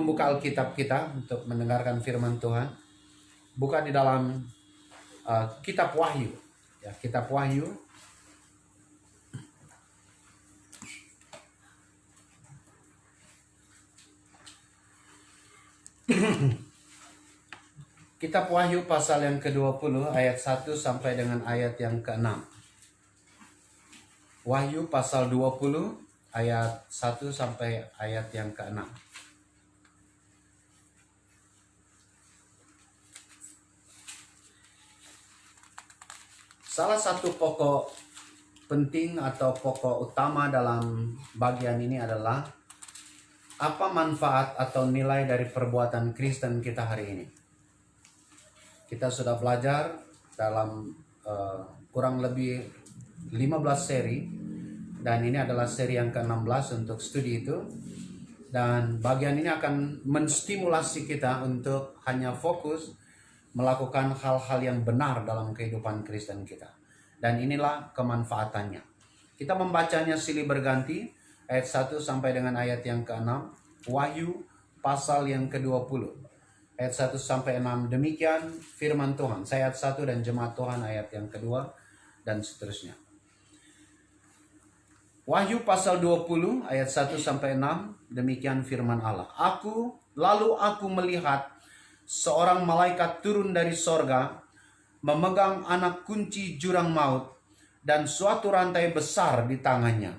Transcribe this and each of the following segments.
membuka Alkitab kita untuk mendengarkan firman Tuhan, buka di dalam kitab Wahyu. Ya, kitab Wahyu. Kitab Wahyu pasal yang ke-20 ayat 1 sampai dengan ayat yang ke-6. Wahyu pasal 20 ayat 1 sampai ayat yang ke-6. Salah satu pokok penting atau pokok utama dalam bagian ini adalah apa manfaat atau nilai dari perbuatan Kristen kita hari ini. Kita sudah belajar dalam kurang lebih 15 seri, dan ini adalah seri yang ke-16 untuk studi itu. Dan bagian ini akan menstimulasi kita untuk hanya fokus melakukan hal-hal yang benar dalam kehidupan Kristen kita. Dan inilah kemanfaatannya. Kita membacanya silih berganti, ayat 1 sampai dengan ayat yang ke-6, Wahyu pasal yang ke-20. Ayat 1 sampai 6, demikian firman Tuhan. Saya ayat 1 dan jemaat Tuhan ayat yang kedua, dan seterusnya. Wahyu pasal 20 ayat 1 sampai 6, demikian firman Allah. Lalu aku melihat seorang malaikat turun dari sorga, memegang anak kunci jurang maut dan suatu rantai besar di tangannya.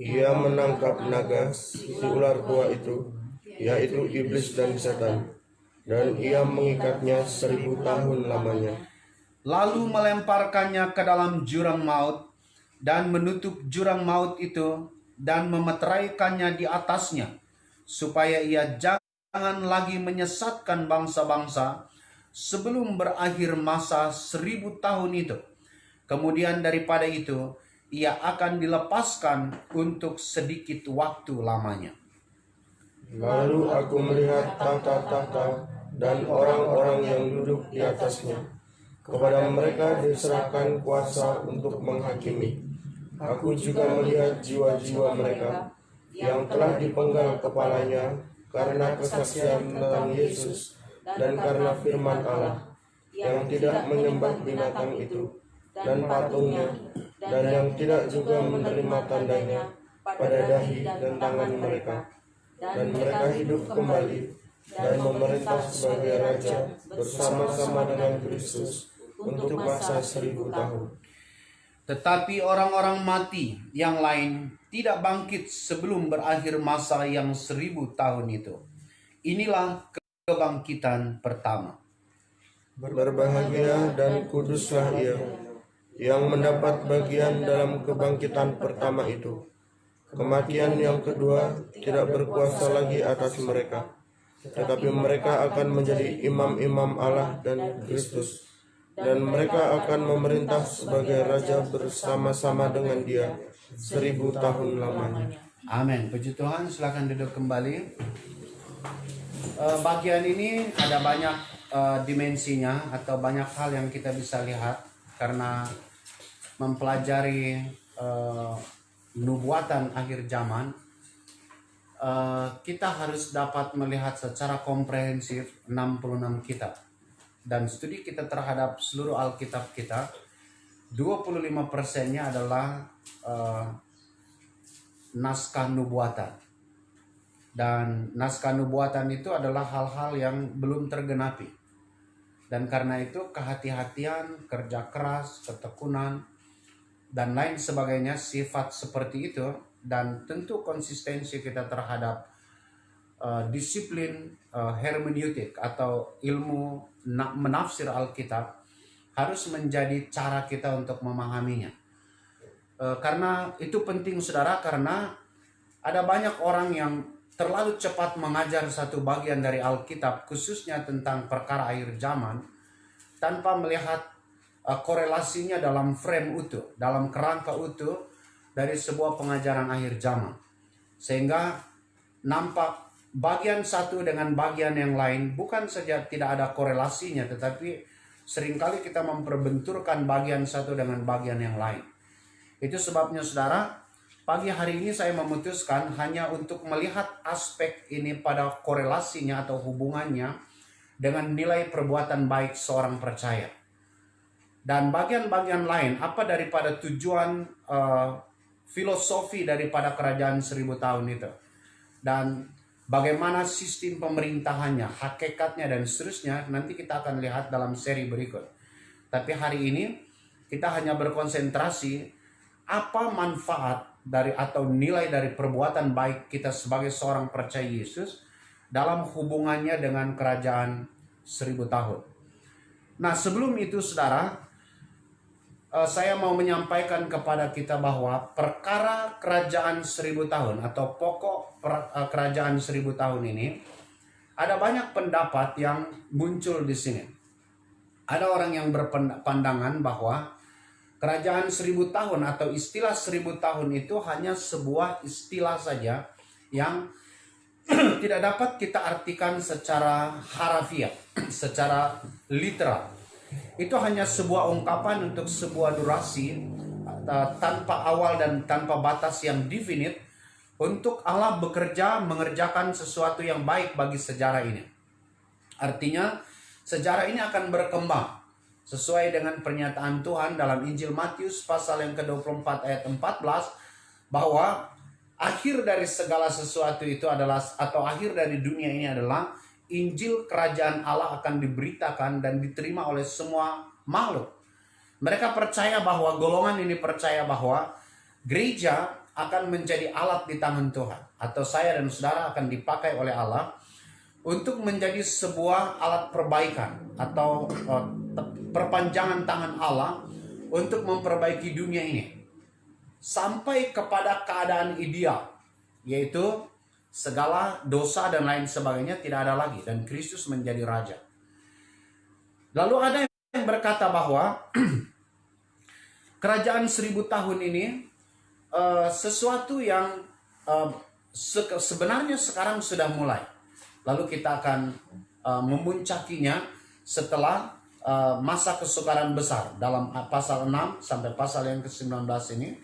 Ia menangkap naga, si ular tua itu, yaitu iblis dan setan, dan ia mengikatnya 1000 tahun lamanya. Lalu melemparkannya ke dalam jurang maut dan menutup jurang maut itu dan memeteraikannya di atasnya, supaya ia jangan lagi menyesatkan bangsa-bangsa sebelum berakhir masa 1000 tahun itu. Kemudian daripada itu, ia akan dilepaskan untuk sedikit waktu lamanya. Lalu aku melihat tahta-tahta dan orang-orang yang duduk di atasnya. Kepada mereka diserahkan kuasa untuk menghakimi. Aku juga melihat jiwa-jiwa mereka yang telah dipenggal kepalanya karena kesaksian tentang Yesus dan karena firman Allah, yang tidak menyembah binatang itu dan patungnya, dan yang tidak juga menerima tandanya pada dahi dan tangan mereka. Dan mereka hidup kembali dan memerintah sebagai raja bersama-sama dengan Kristus untuk masa 1000 tahun. Tetapi orang-orang mati yang lain tidak bangkit sebelum berakhir masa yang 1000 tahun itu. Inilah kebangkitan pertama. Berbahagia dan kuduslah ia yang mendapat bagian dalam kebangkitan pertama itu. Kematian yang kedua tidak berkuasa lagi atas mereka, tetapi mereka akan menjadi imam-imam Allah dan Kristus, dan mereka akan memerintah sebagai raja bersama-sama dengan Dia 1000 tahun lamanya. Amin. Puji Tuhan, silakan duduk kembali. Bagian ini ada banyak dimensinya atau banyak hal yang kita bisa lihat karena mempelajari nubuatan akhir zaman. Kita harus dapat melihat secara komprehensif 66 kitab. Dan studi kita terhadap seluruh Alkitab kita, 25%-nya adalah naskah nubuatan. Dan naskah nubuatan itu adalah hal-hal yang belum tergenapi. Dan karena itu kehati-hatian, kerja keras, ketekunan, dan lain sebagainya, sifat seperti itu, dan tentu konsistensi kita terhadap disiplin hermeneutik atau ilmu menafsir Alkitab harus menjadi cara kita untuk memahaminya. Karena itu penting saudara, karena ada banyak orang yang terlalu cepat mengajar satu bagian dari Alkitab, khususnya tentang perkara akhir zaman, tanpa melihat korelasinya dalam frame utuh, dalam kerangka utuh dari sebuah pengajaran akhir zaman. Sehingga nampak bagian satu dengan bagian yang lain bukan saja tidak ada korelasinya, tetapi seringkali kita memperbenturkan bagian satu dengan bagian yang lain. Itu sebabnya saudara, pagi hari ini saya memutuskan hanya untuk melihat aspek ini pada korelasinya atau hubungannya dengan nilai perbuatan baik seorang percaya. Dan bagian-bagian lain, apa daripada tujuan filosofi daripada kerajaan 1000 tahun itu. Dan bagaimana sistem pemerintahannya, hakikatnya, dan seterusnya, nanti kita akan lihat dalam seri berikut. Tapi hari ini, kita hanya berkonsentrasi apa manfaat dari atau nilai dari perbuatan baik kita sebagai seorang percaya Yesus dalam hubungannya dengan kerajaan 1000 tahun. Nah, sebelum itu saudara, saya mau menyampaikan kepada kita bahwa perkara kerajaan 1000 tahun atau pokok kerajaan 1000 tahun ini, ada banyak pendapat yang muncul di sini. Ada orang yang berpandangan bahwa kerajaan 1000 tahun atau istilah 1000 tahun itu hanya sebuah istilah saja yang tidak dapat kita artikan secara harafiah, secara literal. Itu hanya sebuah ungkapan untuk sebuah durasi tanpa awal dan tanpa batas yang definite untuk Allah bekerja mengerjakan sesuatu yang baik bagi sejarah ini. Artinya sejarah ini akan berkembang sesuai dengan pernyataan Tuhan dalam Injil Matius pasal yang ke-24 ayat 14 bahwa akhir dari segala sesuatu itu adalah, atau akhir dari dunia ini adalah Injil kerajaan Allah akan diberitakan dan diterima oleh semua makhluk. Mereka percaya bahwa golongan ini percaya bahwa gereja akan menjadi alat di tangan Tuhan, atau saya dan saudara akan dipakai oleh Allah untuk menjadi sebuah alat perbaikan atau perpanjangan tangan Allah untuk memperbaiki dunia ini sampai kepada keadaan ideal, yaitu segala dosa dan lain sebagainya tidak ada lagi dan Kristus menjadi raja. Lalu ada yang berkata bahwa kerajaan 1000 tahun ini sesuatu yang sebenarnya sekarang sudah mulai. Lalu kita akan memuncakinya setelah masa kesukaran besar dalam pasal 6 sampai pasal yang ke-19 ini.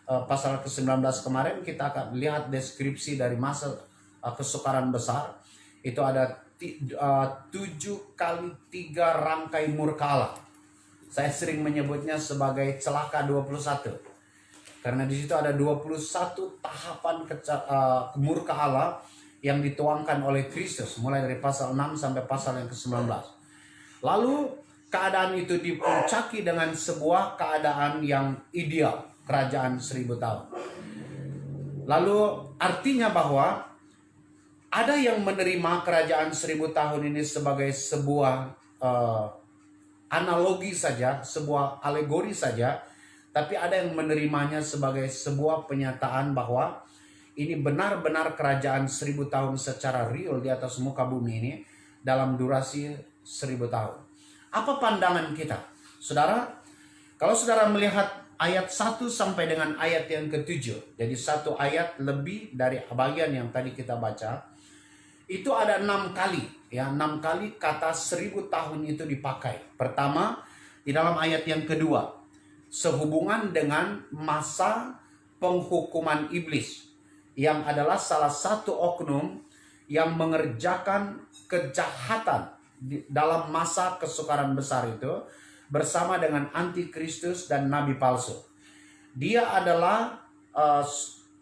Pasal ke-19 kemarin kita akan lihat deskripsi dari masa kesukaran besar. Itu ada 7 kali 3 rangkai murka Allah. Saya sering menyebutnya sebagai celaka 21. Karena di situ ada 21 tahapan murka Allah yang dituangkan oleh Kristus mulai dari pasal 6 sampai pasal yang ke-19. Lalu keadaan itu dipuncaki dengan sebuah keadaan yang ideal, kerajaan 1000 tahun. Lalu artinya bahwa ada yang menerima kerajaan 1000 tahun ini sebagai sebuah analogi saja, sebuah alegori saja, tapi ada yang menerimanya sebagai sebuah penyataan bahwa ini benar-benar kerajaan 1000 tahun secara real di atas muka bumi ini dalam durasi 1000 tahun. Apa pandangan kita? Saudara, kalau saudara melihat ayat 1 sampai dengan ayat yang ke-7, jadi satu ayat lebih dari bagian yang tadi kita baca, itu ada 6 kali, ya 6 kali kata 1000 tahun itu dipakai. Pertama, di dalam ayat yang kedua, sehubungan dengan masa penghukuman iblis, yang adalah salah satu oknum yang mengerjakan kejahatan dalam masa kesukaran besar itu bersama dengan antikristus dan nabi palsu. Dia adalah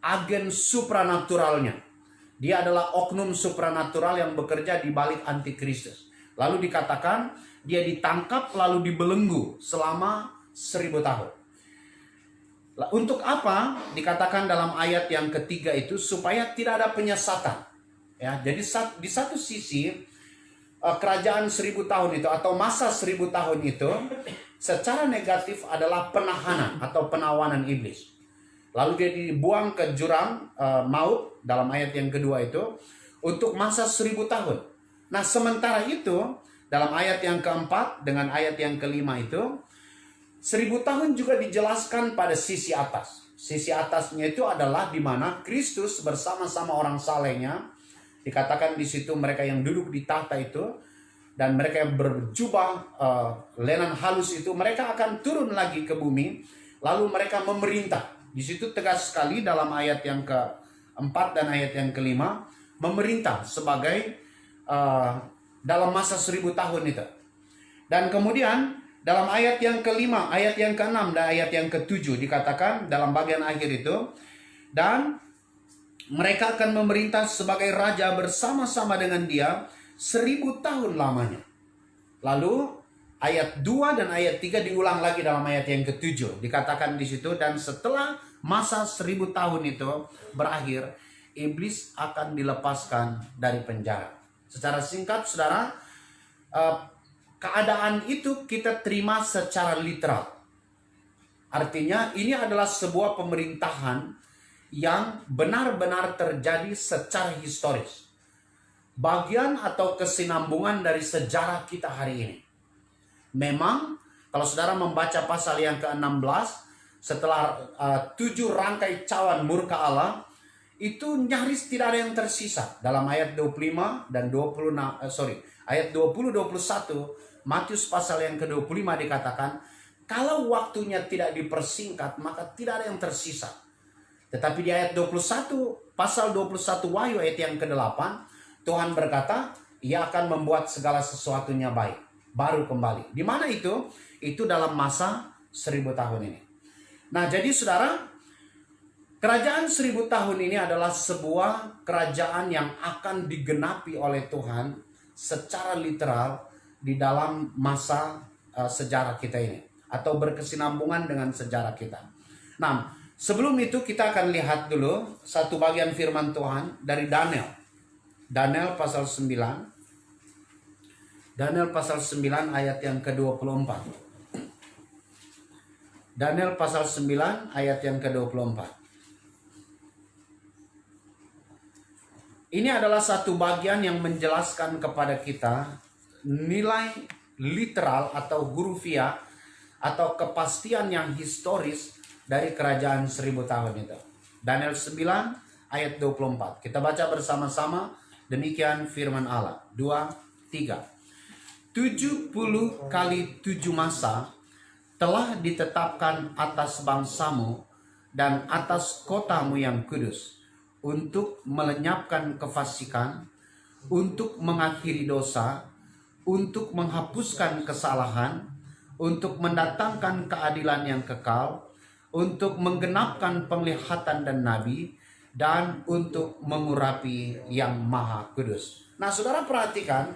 agen supranaturalnya. Dia adalah oknum supranatural yang bekerja di balik antikristus. Lalu dikatakan dia ditangkap lalu dibelenggu selama 1000 tahun. Untuk apa? Dikatakan dalam ayat yang ketiga itu supaya tidak ada penyesatan. Ya, jadi di satu sisi kerajaan 1000 tahun itu atau masa 1000 tahun itu secara negatif adalah penahanan atau penawanan iblis. Lalu dia dibuang ke jurang maut dalam ayat yang kedua itu untuk masa 1000 tahun. Nah, sementara itu dalam ayat yang keempat dengan ayat yang kelima itu 1000 tahun juga dijelaskan pada sisi atas. Sisi atasnya itu adalah di mana Kristus bersama-sama orang salehnya. Dikatakan di situ mereka yang duduk di tahta itu dan mereka yang berjubah lenan halus itu, mereka akan turun lagi ke bumi lalu mereka memerintah. Di situ tegas sekali dalam ayat yang keempat dan ayat yang kelima, memerintah sebagai dalam masa 1000 tahun itu. Dan kemudian dalam ayat yang kelima, ayat yang keenam dan ayat yang ketujuh dikatakan dalam bagian akhir itu, dan mereka akan memerintah sebagai raja bersama-sama dengan dia 1000 tahun lamanya. Lalu ayat 2 dan ayat 3 diulang lagi dalam ayat yang ketujuh. Dikatakan di situ, dan setelah masa 1000 tahun itu berakhir, iblis akan dilepaskan dari penjara. Secara singkat, saudara, keadaan itu kita terima secara literal. Artinya ini adalah sebuah pemerintahan yang benar-benar terjadi secara historis. Bagian atau kesinambungan dari sejarah kita hari ini. Memang kalau saudara membaca pasal yang ke-16, setelah 7 rangkai cawan murka Allah, itu nyaris tidak ada yang tersisa. Dalam ayat 25 dan 26, ayat 20-21, Matius pasal yang ke-25 dikatakan, kalau waktunya tidak dipersingkat, maka tidak ada yang tersisa. Tetapi di ayat 21, pasal 21 Wahyu ayat yang ke-8, Tuhan berkata, Ia akan membuat segala sesuatunya baik, baru kembali. Di mana itu? Itu dalam masa 1000 tahun ini. Nah, jadi saudara, kerajaan 1000 tahun ini adalah sebuah kerajaan yang akan digenapi oleh Tuhan secara literal di dalam masa sejarah kita ini, atau berkesinambungan dengan sejarah kita. Nah, sebelum itu kita akan lihat dulu satu bagian firman Tuhan dari Daniel. Daniel pasal 9. Daniel pasal 9 ayat yang ke-24. Daniel pasal 9 ayat yang ke-24. Ini adalah satu bagian yang menjelaskan kepada kita nilai literal atau hurufiah atau kepastian yang historis dari kerajaan 1000 tahun itu. Daniel 9 ayat 24. Kita baca bersama-sama, demikian firman Allah. 2, 3. 70 kali 7 masa telah ditetapkan atas bangsamu dan atas kotamu yang kudus, untuk melenyapkan kefasikan, untuk mengakhiri dosa, untuk menghapuskan kesalahan, untuk mendatangkan keadilan yang kekal, untuk menggenapkan penglihatan dan nabi, dan untuk mengurapi yang maha kudus. Nah, saudara perhatikan,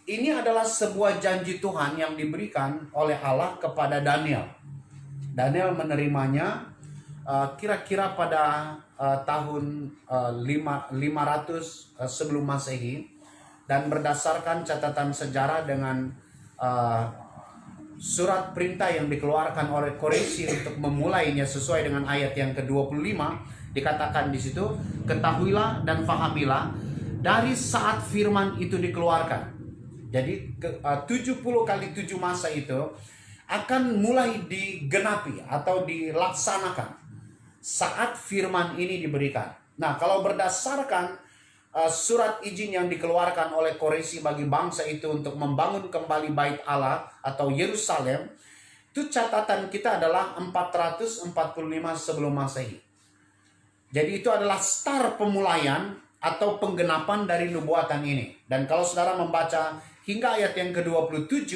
ini adalah sebuah janji Tuhan yang diberikan oleh Allah kepada Daniel. Daniel menerimanya kira-kira pada tahun 500 sebelum Masehi, dan berdasarkan catatan sejarah dengan surat perintah yang dikeluarkan oleh Quraisy untuk memulainya sesuai dengan ayat yang ke-25, dikatakan di situ, ketahuilah dan fahamilah dari saat firman itu dikeluarkan. Jadi 70 kali 7 masa itu akan mulai digenapi atau dilaksanakan saat firman ini diberikan. Nah, kalau berdasarkan surat izin yang dikeluarkan oleh Quraisy bagi bangsa itu untuk membangun kembali bait Allah atau Yerusalem, itu catatan kita adalah 445 sebelum Masehi. Jadi itu adalah start pemulaian atau penggenapan dari nubuatan ini. Dan kalau saudara membaca hingga ayat yang ke-27,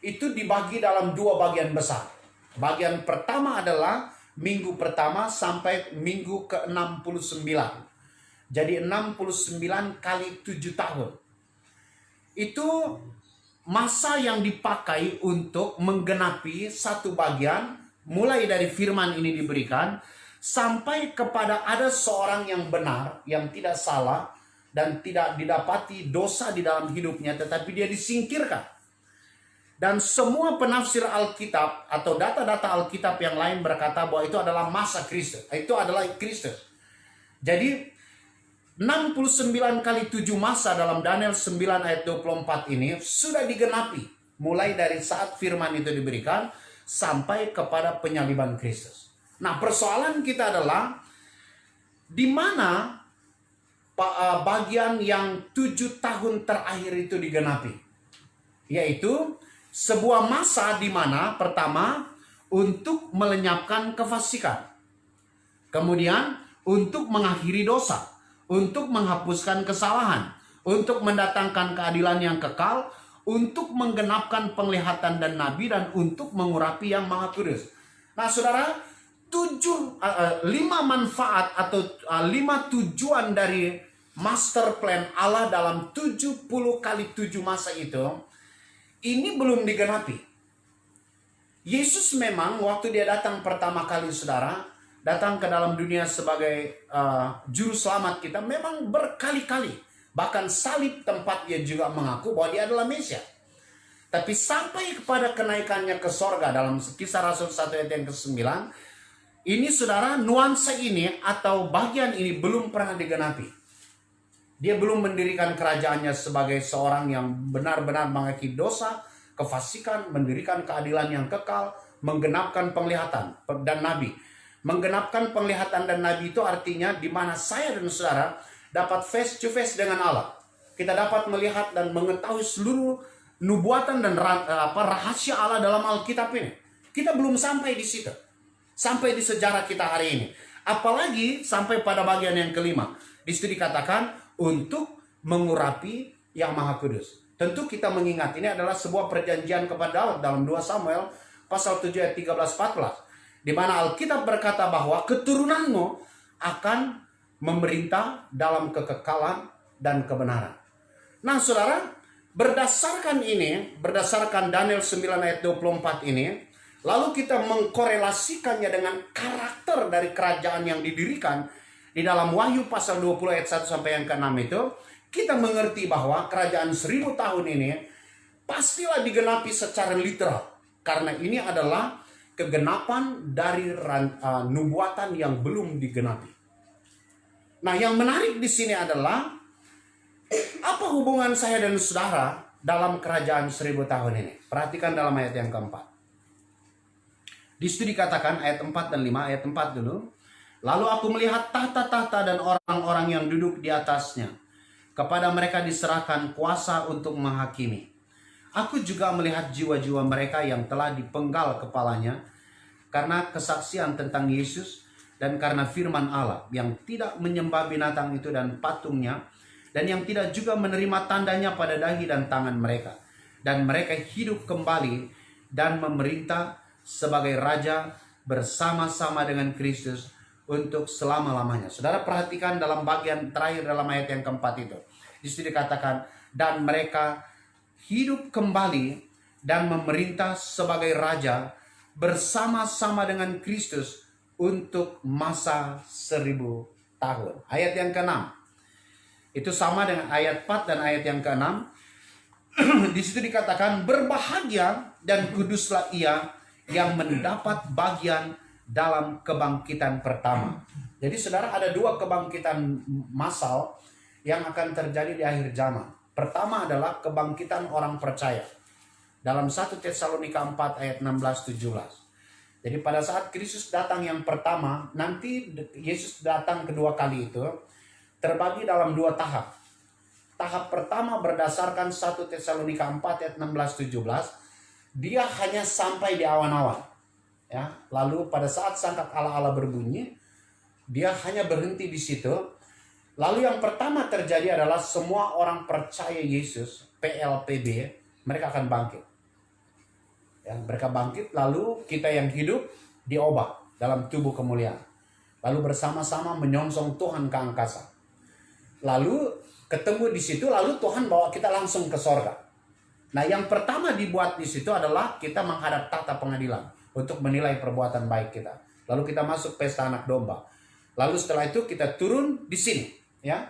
itu dibagi dalam 2 bagian besar. Bagian pertama adalah minggu pertama sampai minggu ke-69. Jadi 69 kali 7 tahun. Itu masa yang dipakai untuk menggenapi satu bagian, mulai dari firman ini diberikan, sampai kepada ada seorang yang benar, yang tidak salah, dan tidak didapati dosa di dalam hidupnya, tetapi dia disingkirkan. Dan semua penafsir Alkitab atau data-data Alkitab yang lain berkata bahwa itu adalah masa Kristus. Itu adalah Kristus. Jadi 69 kali 7 masa dalam Daniel 9 ayat 24 ini sudah digenapi. Mulai dari saat firman itu diberikan sampai kepada penyaliban Kristus. Nah, persoalan kita adalah di mana bagian yang 7 tahun terakhir itu digenapi. Yaitu sebuah masa di mana pertama untuk melenyapkan kefasikan. Kemudian untuk mengakhiri dosa, untuk menghapuskan kesalahan, untuk mendatangkan keadilan yang kekal, untuk menggenapkan penglihatan dan nabi, dan untuk mengurapi yang maha kudus. Nah saudara, 5 manfaat atau 5 tujuan dari master plan Allah dalam 70 kali 7 masa itu, ini belum digenapi. Yesus memang waktu dia datang pertama kali saudara, datang ke dalam dunia sebagai juru selamat kita, memang berkali-kali. Bahkan salib tempat dia juga mengaku bahwa dia adalah Mesias. Tapi sampai kepada kenaikannya ke sorga dalam Kisah Rasul 1 ayat yang ke-9, ini saudara, nuansa ini atau bagian ini belum pernah digenapi. Dia belum mendirikan kerajaannya sebagai seorang yang benar-benar mengakhiri dosa, kefasikan, mendirikan keadilan yang kekal, menggenapkan penglihatan dan nabi. Menggenapkan penglihatan dan nabi itu artinya di mana saya dan saudara dapat face to face dengan Allah. Kita dapat melihat dan mengetahui seluruh nubuatan dan rahasia Allah dalam Alkitab ini. Kita belum sampai di situ. Sampai di sejarah kita hari ini. Apalagi sampai pada bagian yang kelima. Di situ dikatakan untuk mengurapi yang maha kudus. Tentu kita mengingat ini adalah sebuah perjanjian kepada Daud dalam 2 Samuel pasal 7 ayat 13-14. Di mana Alkitab berkata bahwa keturunanmu akan memerintah dalam kekekalan dan kebenaran. Nah saudara, berdasarkan Daniel 9 ayat 24 ini, lalu kita mengkorelasikannya dengan karakter dari kerajaan yang didirikan di dalam Wahyu pasal 20 ayat 1 sampai yang ke-6 itu, kita mengerti bahwa kerajaan 1000 tahun ini pastilah digenapi secara literal. Karena ini adalah kegenapan dari nubuatan yang belum digenapi. Nah, yang menarik di sini adalah apa hubungan saya dan saudara dalam kerajaan 1000 tahun ini? Perhatikan dalam ayat yang keempat. Di situ dikatakan ayat 4 dan 5, ayat 4 dulu. Lalu aku melihat tahta-tahta dan orang-orang yang duduk di atasnya. Kepada mereka diserahkan kuasa untuk menghakimi. Aku juga melihat jiwa-jiwa mereka yang telah dipenggal kepalanya karena kesaksian tentang Yesus dan karena firman Allah, yang tidak menyembah binatang itu dan patungnya, dan yang tidak juga menerima tandanya pada dahi dan tangan mereka. Dan mereka hidup kembali dan memerintah sebagai raja bersama-sama dengan Kristus untuk selama-lamanya. Saudara perhatikan dalam bagian terakhir dalam ayat yang keempat itu. Di situ dikatakan, dan mereka hidup kembali dan memerintah sebagai raja bersama-sama dengan Kristus untuk masa 1000 tahun. Ayat yang ke-6. Itu sama dengan ayat 4 dan ayat yang ke-6. Di situ dikatakan, berbahagia dan kuduslah ia yang mendapat bagian dalam kebangkitan pertama. Jadi saudara, ada 2 kebangkitan massal yang akan terjadi di akhir zaman. Pertama adalah kebangkitan orang percaya. Dalam 1 Tesalonika 4 ayat 16-17. Jadi pada saat Kristus datang yang pertama, nanti Yesus datang kedua kali itu terbagi dalam 2 tahap. Tahap pertama berdasarkan 1 Tesalonika 4 ayat 16-17, dia hanya sampai di awan-awan. Ya, lalu pada saat sangkak ala-ala berbunyi, dia hanya berhenti di situ. Lalu yang pertama terjadi adalah semua orang percaya Yesus, PLPB, mereka akan bangkit. Ya, mereka bangkit, lalu kita yang hidup diubah dalam tubuh kemuliaan. Lalu bersama-sama menyongsong Tuhan ke angkasa. Lalu ketemu di situ, lalu Tuhan bawa kita langsung ke sorga. Nah, yang pertama dibuat di situ adalah kita menghadap tahta pengadilan untuk menilai perbuatan baik kita. Lalu kita masuk pesta anak domba. Lalu setelah itu kita turun di sini, ya.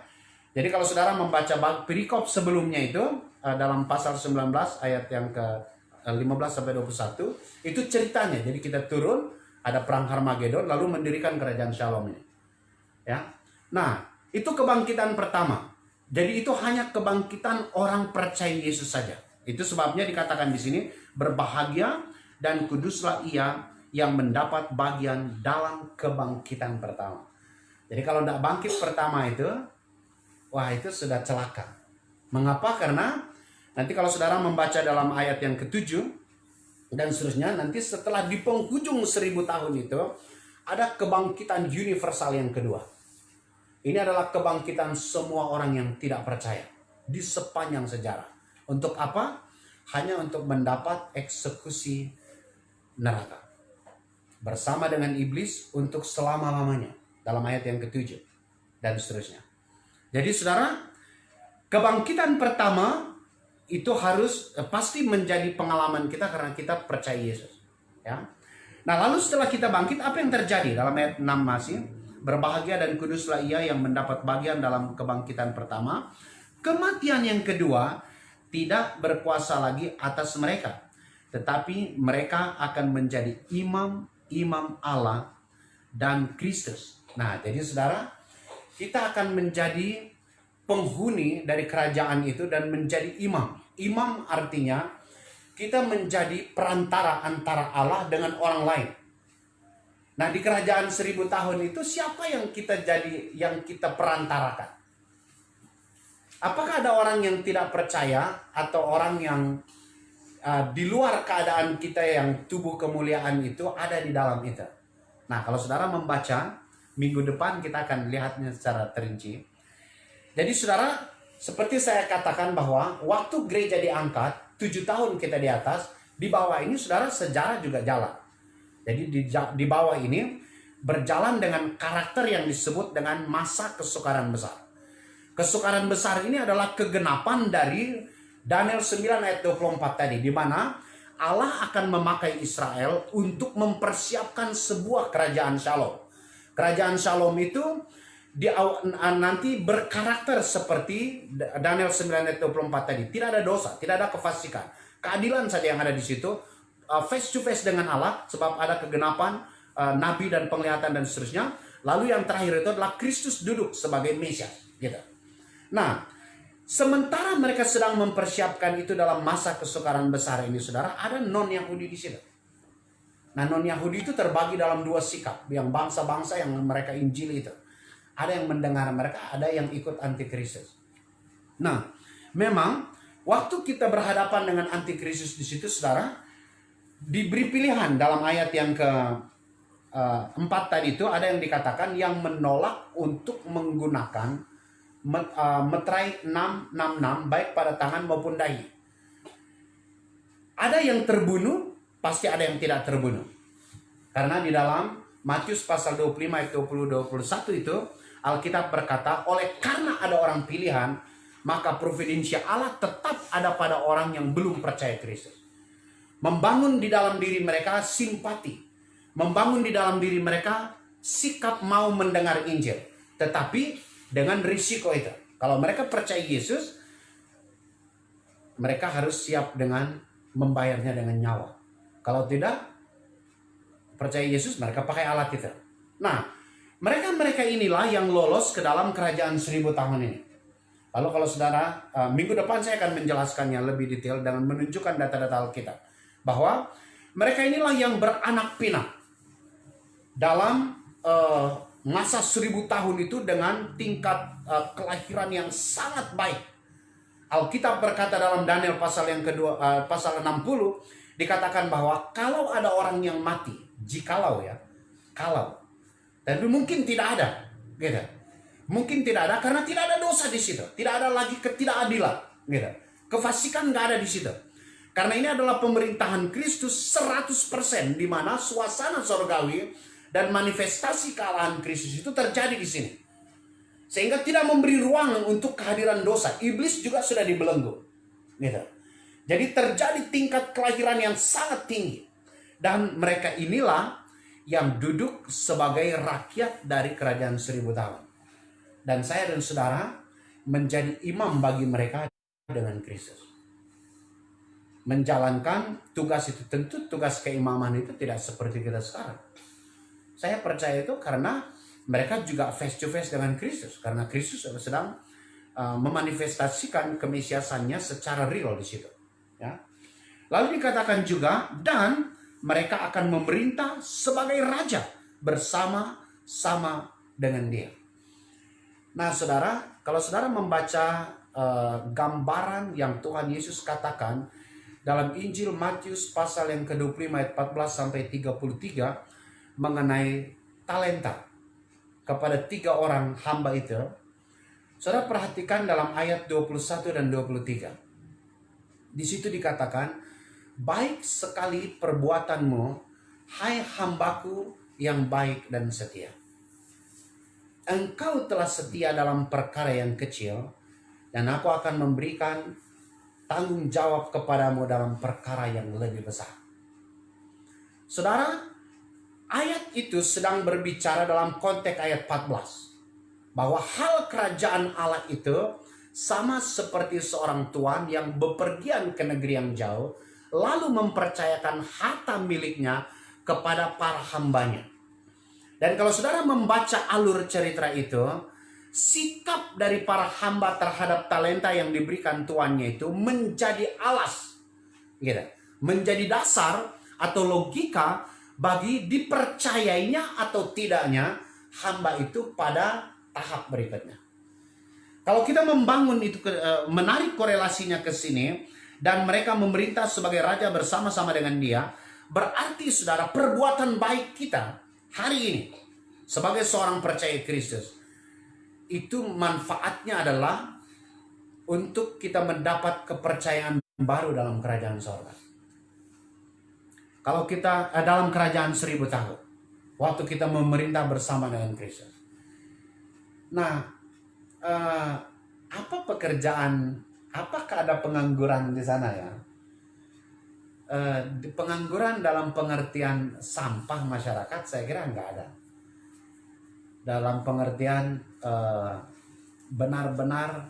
Jadi kalau saudara membaca perikop sebelumnya itu dalam pasal 19 ayat yang ke 15 sampai 21, itu ceritanya. Jadi kita turun, ada perang Harmagedon, lalu mendirikan kerajaan Shalom ini. Ya. Nah, itu kebangkitan pertama. Jadi itu hanya kebangkitan orang percaya Yesus saja. Itu sebabnya dikatakan di sini, berbahagia dan kuduslah ia yang mendapat bagian dalam kebangkitan pertama. Jadi kalau tidak bangkit pertama itu, wah itu sudah celaka. Mengapa? Karena nanti kalau saudara membaca dalam ayat yang ke-7, dan seterusnya. Nanti setelah di penghujung 1000 tahun itu ada kebangkitan universal yang kedua. Ini adalah kebangkitan semua orang yang tidak percaya di sepanjang sejarah. Untuk apa? Hanya untuk mendapat eksekusi neraka bersama dengan iblis untuk selama-lamanya, dalam ayat yang ke-7 dan seterusnya. Jadi saudara, kebangkitan pertama itu harus pasti menjadi pengalaman kita karena kita percaya Yesus, ya. Nah, lalu setelah kita bangkit, apa yang terjadi? Dalam ayat 6 masih, berbahagia dan kuduslah ia yang mendapat bagian dalam kebangkitan pertama. Kematian yang kedua tidak berkuasa lagi atas mereka, tetapi mereka akan menjadi imam Allah dan Kristus. Nah, jadi saudara, kita akan menjadi penghuni dari kerajaan itu dan menjadi imam. Imam artinya kita menjadi perantara antara Allah dengan orang lain. Nah, di kerajaan 1000 tahun itu siapa yang kita perantarakan? Apakah ada orang yang tidak percaya atau orang yang di luar keadaan kita yang tubuh kemuliaan itu ada di dalam itu? Nah, kalau saudara membaca, minggu depan kita akan lihatnya secara terinci. Jadi saudara, seperti saya katakan bahwa waktu gereja diangkat, 7 tahun kita di atas, di bawah ini saudara sejarah juga jalan. Jadi di bawah ini berjalan dengan karakter yang disebut dengan masa kesukaran besar. Kesukaran besar ini adalah kegenapan dari Daniel 9 ayat 24 tadi, di mana Allah akan memakai Israel untuk mempersiapkan sebuah kerajaan shalom. Kerajaan shalom itu nanti berkarakter seperti Daniel 9 ayat 24 tadi. Tidak ada dosa, tidak ada kefasikan. Keadilan saja yang ada di situ. Face to face dengan Allah, sebab ada kegenapan nabi dan penglihatan dan seterusnya. Lalu yang terakhir itu adalah Kristus duduk sebagai Mesias, gitu. Nah, sementara mereka sedang mempersiapkan itu dalam masa kesukaran besar ini, saudara, ada non-Yahudi di situ. Nah, non-Yahudi itu terbagi dalam dua sikap. Yang bangsa-bangsa yang mereka injili itu. Ada yang mendengar mereka, ada yang ikut antikristus. Nah, memang waktu kita berhadapan dengan antikristus di situ, saudara, diberi pilihan dalam ayat yang ke-4 tadi itu, ada yang dikatakan yang menolak untuk menggunakan meterai 666 baik pada tangan maupun dahi. Ada yang terbunuh, pasti ada yang tidak terbunuh. Karena di dalam Matius pasal 25 ayat 20-21 itu Alkitab berkata, oleh karena ada orang pilihan, maka providensia Allah tetap ada pada orang yang belum percaya Kristus. Membangun di dalam diri mereka simpati, membangun di dalam diri mereka sikap mau mendengar Injil, tetapi dengan risiko itu. Kalau mereka percaya Yesus, mereka harus siap dengan membayarnya dengan nyawa. Kalau tidak percaya Yesus, mereka pakai alat itu. Nah, mereka inilah yang lolos ke dalam kerajaan 1000 tahun ini. Lalu kalau saudara, minggu depan saya akan menjelaskannya lebih detail dengan menunjukkan data-data Alkitab. Bahwa mereka inilah yang beranak pinak dalam masa 1000 tahun itu dengan tingkat kelahiran yang sangat baik. Alkitab berkata dalam Daniel pasal yang kedua, pasal 60, dikatakan bahwa kalau ada orang yang mati, jikalau ya, kalau, tapi mungkin tidak ada, gitu. Mungkin tidak ada karena tidak ada dosa di situ, tidak ada lagi ketidakadilan, gitu. Kefasikan nggak ada di situ. Karena ini adalah pemerintahan Kristus 100%, di mana suasana surgawi dan manifestasi kealahan Kristus itu terjadi di sini. Sehingga tidak memberi ruang untuk kehadiran dosa. Iblis juga sudah dibelenggu. Gitu. Jadi terjadi tingkat kelahiran yang sangat tinggi. Dan mereka inilah yang duduk sebagai rakyat dari kerajaan 1000 tahun. Dan saya dan saudara menjadi imam bagi mereka dengan Kristus. Menjalankan tugas itu, tentu tugas keimaman itu tidak seperti kita sekarang. Saya percaya itu karena mereka juga face to face dengan Kristus. Karena Kristus sedang memanifestasikan kemesiasannya secara real di situ. Ya. Lalu dikatakan juga, dan mereka akan memerintah sebagai raja bersama-sama dengan dia. Nah saudara, kalau saudara membaca gambaran yang Tuhan Yesus katakan dalam Injil Matius pasal yang ke-25 ayat 14 sampai 33 mengenai talenta kepada 3 orang hamba itu. Saudara perhatikan dalam ayat 21 dan 23. Di situ dikatakan, baik sekali perbuatanmu, hai hambaku yang baik dan setia. Engkau telah setia dalam perkara yang kecil, dan aku akan memberikan tanggung jawab kepadamu dalam perkara yang lebih besar. Saudara, ayat itu sedang berbicara dalam konteks ayat 14. Bahwa hal kerajaan Allah itu sama seperti seorang tuan yang bepergian ke negeri yang jauh, lalu mempercayakan harta miliknya kepada para hambanya. Dan kalau saudara membaca alur cerita itu, sikap dari para hamba terhadap talenta yang diberikan tuannya itu menjadi alas, gitu, menjadi dasar atau logika bagi dipercayainya atau tidaknya hamba itu pada tahap berikutnya. Kalau kita membangun itu, menarik korelasinya ke sini, dan mereka memerintah sebagai raja bersama-sama dengan dia, berarti saudara, perbuatan baik kita hari ini sebagai seorang percaya Kristus itu manfaatnya adalah untuk kita mendapat kepercayaan baru dalam kerajaan sorga. Kalau kita dalam kerajaan 1000 tahun, waktu kita memerintah bersama dengan Kristus. Nah, apa pekerjaan? Apakah ada pengangguran di sana ya? Pengangguran dalam pengertian sampah masyarakat, saya kira nggak ada. Dalam pengertian benar-benar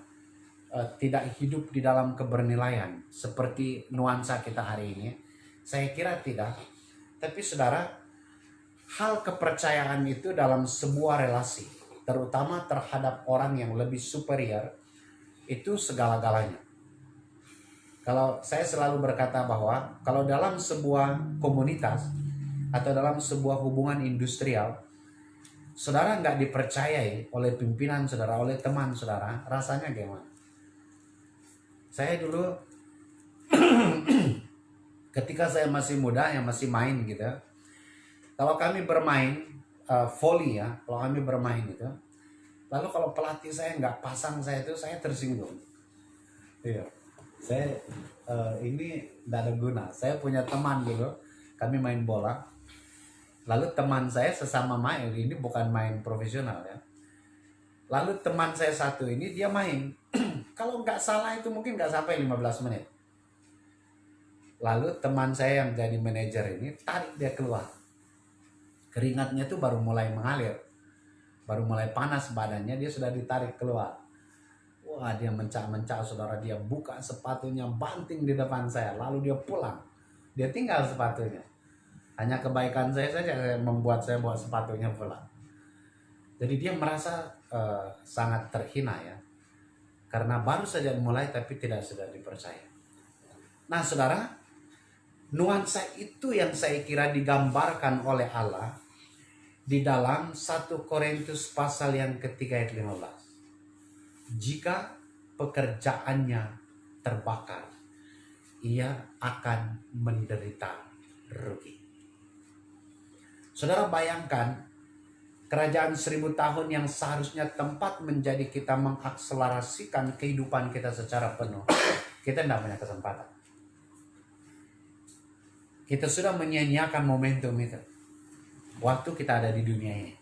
tidak hidup di dalam kebenilaian seperti nuansa kita hari ini, saya kira tidak. Tapi saudara, hal kepercayaan itu dalam sebuah relasi, terutama terhadap orang yang lebih superior, itu segala-galanya. Kalau saya selalu berkata bahwa kalau dalam sebuah komunitas atau dalam sebuah hubungan industrial, saudara nggak dipercayai oleh pimpinan saudara, oleh teman saudara, rasanya gimana? Saya dulu ketika saya masih muda, yang masih main gitu, kalau kami bermain volley ya, kalau kami bermain itu, lalu kalau pelatih saya nggak pasang saya itu, saya tersinggung. Iya, saya ini nggak ada guna. Saya punya teman dulu, kami main bola. Lalu teman saya sesama main, ini bukan main profesional ya. Lalu teman saya satu ini dia main, kalau nggak salah itu mungkin nggak sampai 15 menit. Lalu teman saya yang jadi manajer ini tarik dia keluar. Keringatnya tuh baru mulai mengalir, baru mulai panas badannya, dia sudah ditarik keluar. Wah, dia mencak-mencak saudara, dia buka sepatunya, banting di depan saya, lalu dia pulang. Dia tinggal sepatunya. Hanya kebaikan saya saja membuat saya bawa sepatunya pulang. Jadi dia merasa sangat terhina ya, karena baru saja mulai tapi tidak sudah dipercaya. Nah saudara, nuansa itu yang saya kira digambarkan oleh Allah di dalam 1 Korintus pasal yang ketiga ayat 15. Jika pekerjaannya terbakar, ia akan menderita rugi. Saudara bayangkan, kerajaan 1000 tahun yang seharusnya tempat menjadi kita mengakselerasikan kehidupan kita secara penuh, kita tidak punya kesempatan. Kita sudah menyia-nyiakan momentum itu waktu kita ada di dunia ini.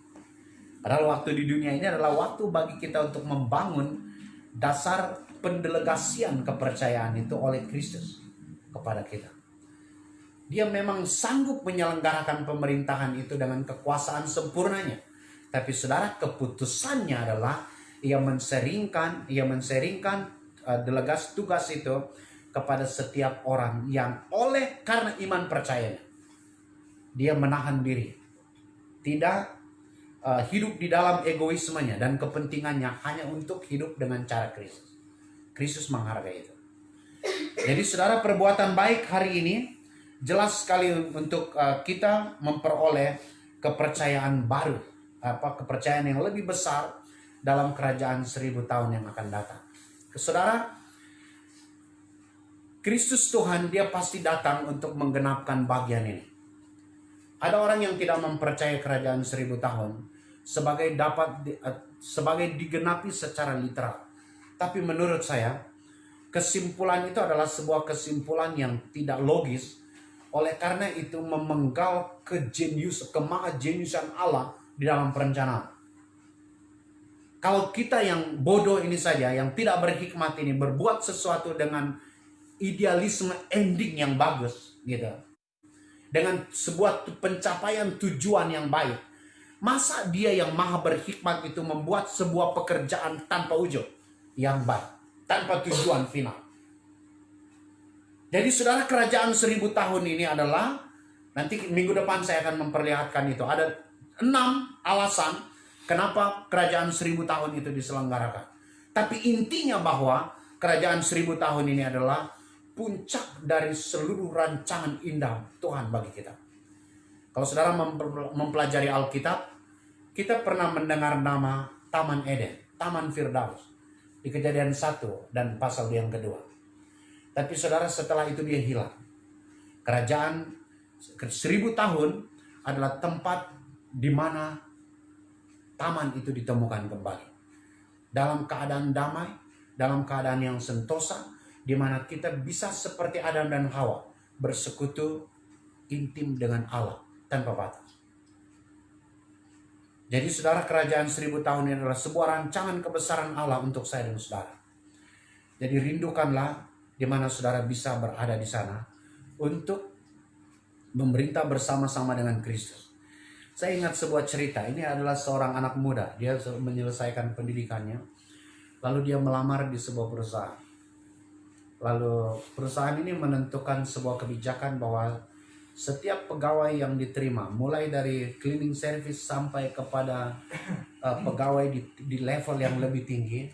Padahal waktu di dunia ini adalah waktu bagi kita untuk membangun dasar pendelegasian kepercayaan itu oleh Kristus kepada kita. Dia memang sanggup menyelenggarakan pemerintahan itu dengan kekuasaan sempurnanya. Tapi saudara, keputusannya adalah ia menseringkan delegasi tugas itu kepada setiap orang yang karena iman percayanya, dia menahan diri, tidak hidup di dalam egoismenya dan kepentingannya, hanya untuk hidup dengan cara Kristus. Kristus menghargai itu. Jadi saudara, perbuatan baik hari ini jelas sekali untuk kita memperoleh kepercayaan baru, kepercayaan yang lebih besar dalam kerajaan 1000 tahun yang akan datang. Saudara, Kristus Tuhan, dia pasti datang untuk menggenapkan bagian ini. Ada orang yang tidak mempercayai kerajaan 1000 tahun sebagai digenapi secara literal. Tapi menurut saya, kesimpulan itu adalah sebuah kesimpulan yang tidak logis. Oleh karena itu memenggal kemahajeniusan Allah di dalam perencanaan. Kalau kita yang bodoh ini saja, yang tidak berhikmat ini, berbuat sesuatu dengan idealisme ending yang bagus, gitu, dengan sebuah pencapaian tujuan yang baik, masa dia yang maha berhikmat itu membuat sebuah pekerjaan tanpa ujung yang baik, tanpa tujuan final? Jadi saudara, kerajaan 1000 tahun ini adalah, nanti minggu depan saya akan memperlihatkan itu. Ada 6 alasan kenapa kerajaan 1000 tahun itu diselenggarakan. Tapi intinya bahwa kerajaan 1000 tahun ini adalah puncak dari seluruh rancangan indah Tuhan bagi kita. Kalau saudara mempelajari Alkitab, kita pernah mendengar nama Taman Eden, Taman Firdaus, di Kejadian 1 dan pasal yang kedua. Tapi saudara, setelah itu dia hilang. Kerajaan 1000 tahun adalah tempat di mana taman itu ditemukan kembali. Dalam keadaan damai, dalam keadaan yang sentosa, di mana kita bisa seperti Adam dan Hawa, bersekutu intim dengan Allah tanpa batas. Jadi saudara, kerajaan 1000 tahun ini adalah sebuah rancangan kebesaran Allah untuk saya dan saudara. Jadi rindukanlah di mana saudara bisa berada di sana untuk memerintah bersama-sama dengan Kristus. Saya ingat sebuah cerita. Ini adalah seorang anak muda. Dia menyelesaikan pendidikannya, lalu dia melamar di sebuah perusahaan. Lalu perusahaan ini menentukan sebuah kebijakan bahwa setiap pegawai yang diterima, mulai dari cleaning service sampai kepada pegawai di level yang lebih tinggi,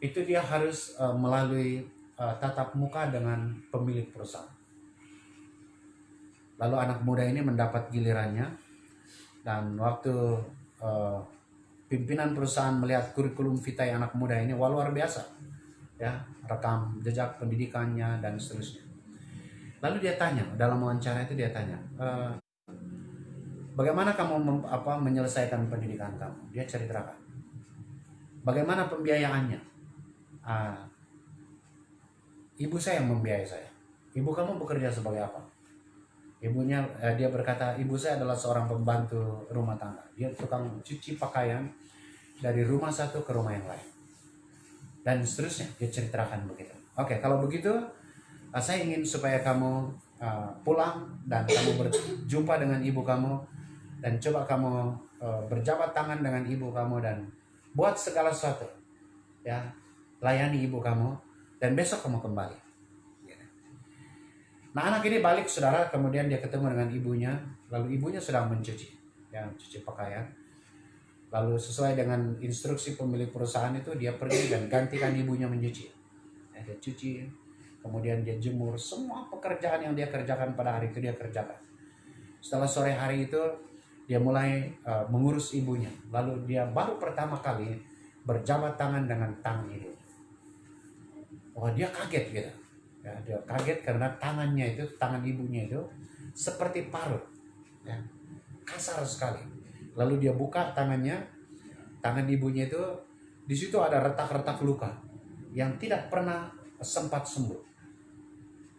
itu dia harus melalui tatap muka dengan pemilik perusahaan. Lalu anak muda ini mendapat gilirannya, dan waktu pimpinan perusahaan melihat kurikulum vitae anak muda ini, wah luar biasa, ya, rekam jejak pendidikannya dan seterusnya. Lalu dia tanya, dalam wawancara itu dia tanya, bagaimana kamu menyelesaikan pendidikan kamu? Dia ceritakan. Bagaimana pembiayaannya? Ibu saya yang membiayai saya. Ibu kamu bekerja sebagai apa? Ibunya, dia berkata, ibu saya adalah seorang pembantu rumah tangga. Dia tukang cuci pakaian dari rumah satu ke rumah yang lain. Dan seterusnya, dia ceritakan begitu. Oke, kalau begitu, saya ingin supaya kamu pulang dan kamu berjumpa dengan ibu kamu, dan coba kamu berjabat tangan dengan ibu kamu dan buat segala sesuatu, ya, layani ibu kamu, dan besok kamu kembali. Nah, anak ini balik saudara, kemudian dia ketemu dengan ibunya, lalu ibunya sedang mencuci, ya, mencuci pakaian. Lalu sesuai dengan instruksi pemilik perusahaan itu, dia pergi dan gantikan ibunya mencuci. Ya, dia cuci, kemudian dia jemur, semua pekerjaan yang dia kerjakan pada hari itu dia kerjakan. Setelah sore hari itu, dia mulai mengurus ibunya. Lalu dia baru pertama kali berjabat tangan dengan tangan ibunya. Oh, dia kaget gitu. Ya, dia kaget karena tangannya itu, tangan ibunya itu seperti parut, ya, kasar sekali. Lalu dia buka tangannya, tangan ibunya itu, di situ ada retak-retak luka yang tidak pernah sempat sembuh.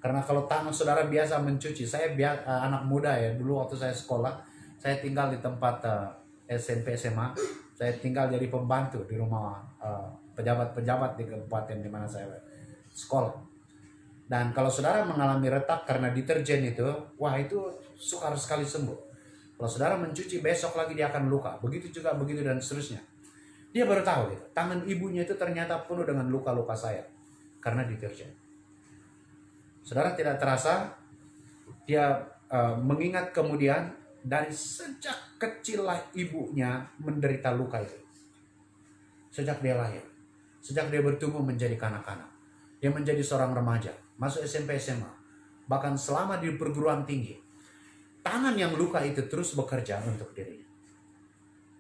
Karena kalau tangan saudara biasa mencuci, saya anak muda ya, dulu waktu saya sekolah, saya tinggal di tempat SMP SMA, saya tinggal jadi pembantu di rumah pejabat-pejabat di kabupaten di mana saya sekolah. Dan kalau saudara mengalami retak karena deterjen itu, wah itu sukar sekali sembuh. Kalau saudara mencuci, besok lagi dia akan luka. Begitu juga begitu dan seterusnya. Dia baru tahu gitu, tangan ibunya itu ternyata penuh dengan luka-luka saya karena deterjen. Saudara tidak terasa, dia mengingat kemudian dari sejak kecillah ibunya menderita luka itu. Sejak dia lahir, sejak dia bertumbuh menjadi kanak-kanak, dia menjadi seorang remaja, masuk SMP SMA, bahkan selama di perguruan tinggi, tangan yang luka itu terus bekerja untuk dirinya.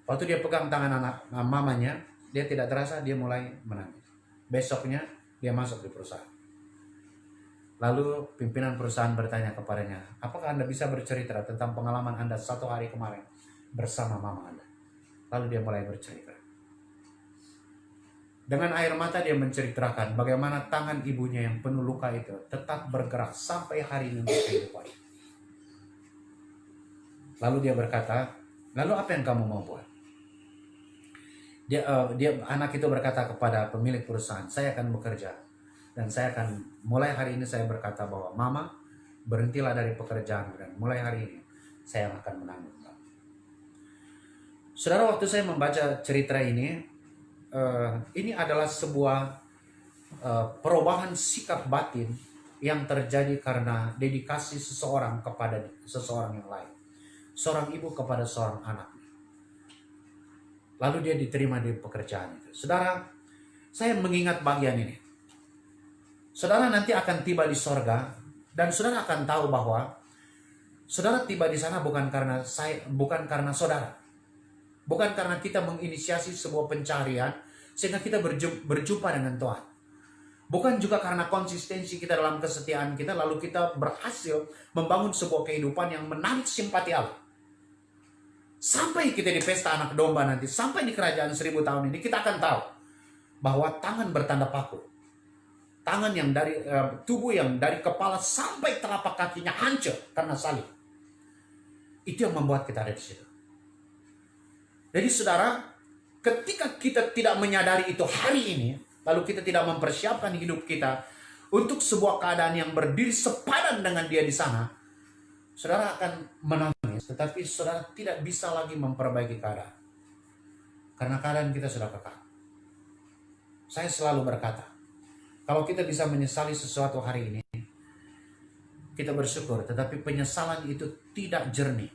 Waktu dia pegang tangan mamanya, dia tidak terasa, dia mulai menangis. Besoknya dia masuk di perusahaan. Lalu pimpinan perusahaan bertanya kepadanya, apakah Anda bisa bercerita tentang pengalaman Anda 1 hari kemarin bersama mama Anda? Lalu dia mulai bercerita. Dengan air mata dia menceritakan bagaimana tangan ibunya yang penuh luka itu tetap bergerak sampai hari ini untuk kehidupan. Lalu dia berkata, lalu apa yang kamu mau buat? Anak itu berkata kepada pemilik perusahaan, saya akan bekerja. Dan saya akan mulai hari ini saya berkata bahwa mama berhentilah dari pekerjaan dan mulai hari ini saya akan menanggung. Saudara, waktu saya membaca cerita ini adalah sebuah perubahan sikap batin yang terjadi karena dedikasi seseorang kepada seseorang yang lain. Seorang ibu kepada seorang anak. Lalu dia diterima di pekerjaan itu. Saudara, saya mengingat bagian ini. Saudara nanti akan tiba di sorga dan saudara akan tahu bahwa saudara tiba di sana bukan karena saudara, bukan karena kita menginisiasi sebuah pencarian sehingga kita berjumpa dengan Tuhan, bukan juga karena konsistensi kita dalam kesetiaan kita lalu kita berhasil membangun sebuah kehidupan yang menarik simpati Allah. Sampai kita di pesta anak domba nanti, sampai di kerajaan 1000 tahun ini, kita akan tahu bahwa tangan bertanda paku. Tangan yang dari tubuh yang dari kepala sampai telapak kakinya hancur karena salib. Itu yang membuat kita ada di situ. Jadi saudara, ketika kita tidak menyadari itu hari ini, lalu kita tidak mempersiapkan hidup kita untuk sebuah keadaan yang berdiri sepadan dengan dia di sana, saudara akan menangis, tetapi saudara tidak bisa lagi memperbaiki keadaan. Karena keadaan kita sudah kekal. Saya selalu berkata, kalau kita bisa menyesali sesuatu hari ini, kita bersyukur. Tetapi penyesalan itu tidak jernih.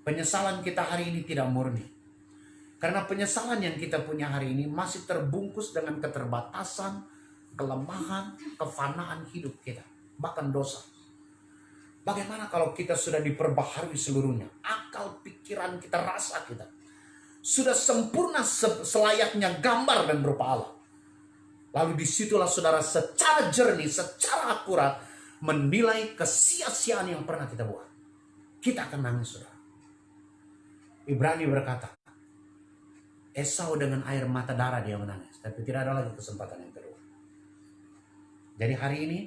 Penyesalan kita hari ini tidak murni. Karena penyesalan yang kita punya hari ini masih terbungkus dengan keterbatasan, kelemahan, kefanaan hidup kita. Bahkan dosa. Bagaimana kalau kita sudah diperbaharui seluruhnya? Akal, pikiran kita, rasa kita sudah sempurna selayaknya gambar dan berupa Allah. Lalu disitulah saudara secara jernih, secara akurat menilai kesia-siaan yang pernah kita buat. Kita akan nangis, saudara. Ibrani berkata, Esau dengan air mata darah dia menangis, tapi tidak ada lagi kesempatan yang kedua. Jadi hari ini,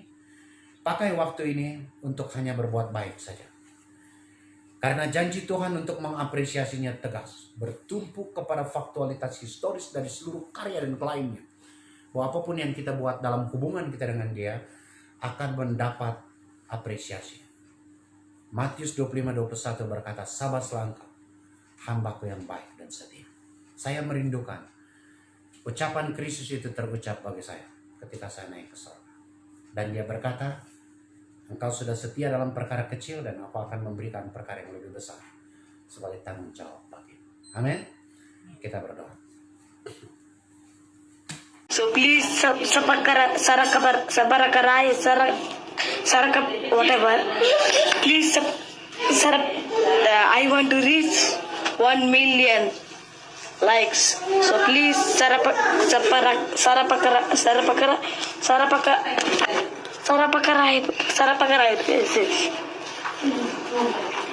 pakai waktu ini untuk hanya berbuat baik saja. Karena janji Tuhan untuk mengapresiasinya tegas, bertumpu kepada faktualitas historis dari seluruh karya dan kliennya. Bahwa apapun yang kita buat dalam hubungan kita dengan dia akan mendapat apresiasi. Matius 25:21 berkata, sabaslah engkau, hambaku yang baik dan setia. Saya merindukan ucapan Kristus itu terucap bagi saya ketika saya naik ke surga. Dan dia berkata, engkau sudah setia dalam perkara kecil dan aku akan memberikan perkara yang lebih besar sebagai tanggung jawab bagimu. Amin. Kita berdoa. So please whatever. Please I want to reach 1 million likes. So please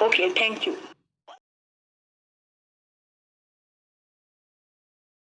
Okay, thank you.